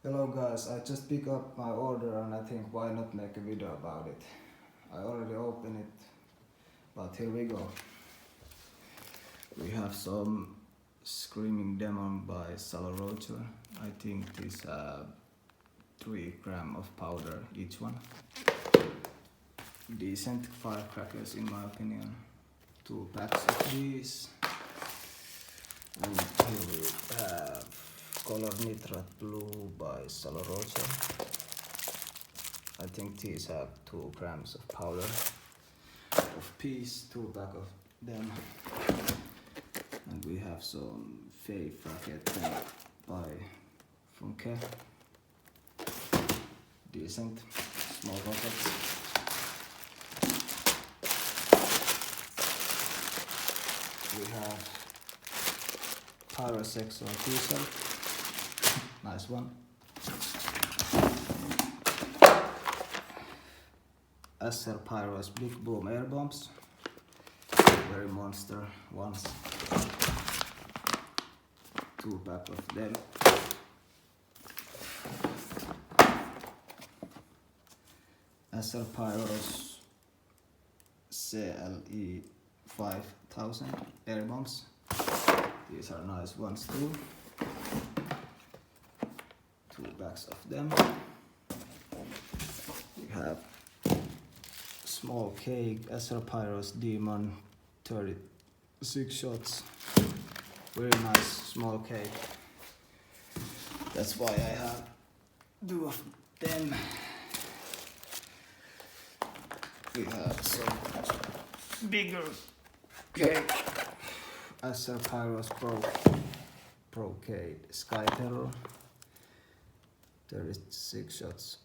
Hello guys, I just picked up my order and I think why not make a video about it. I already opened it, but here we go. We have some Screaming Demon by Roger. I think these have 3 grams of powder each one. Decent firecrackers in my opinion. 2 packs of these. And here we have Color Nitrate Blue by Roger. I think these have 2 grams of powder of piece, 2 pack of them. And we have some Firework by Funke. Decent small rockets. We have pyrokratia t-shirt. Nice one. SL Pyro's Big Boom air bombs. Very monster ones. 2 pack of them. SL Pyro's CLE 5000 air bombs. These are nice ones too. 2 bags of them. We have small cake, SL Pyro's Demon 36 shots. Very nice small cake. That's why I have 2 of them. We have some bigger cake. SL Pyro's brocade Skyterror. 36 shots.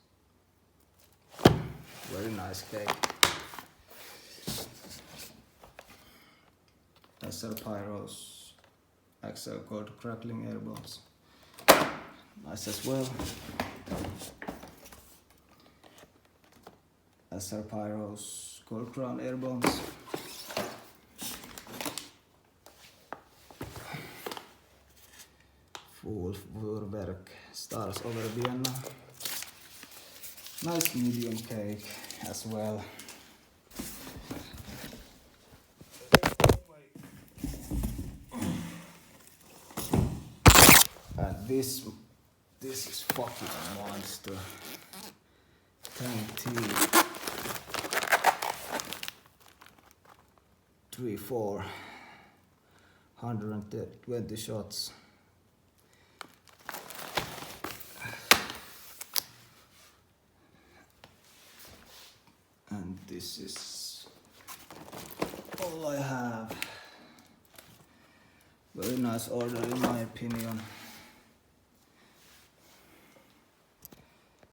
Very nice cake. SL Pyro's XL Gold Crackling air bombs. Nice as well. SL Pyro's Gold Crown air bombs. Wolff vuurwerk Stars over Vienna. Nice medium cake as well. And this is fucking monster. 120 shots. And this is all I have. Very nice order in my opinion.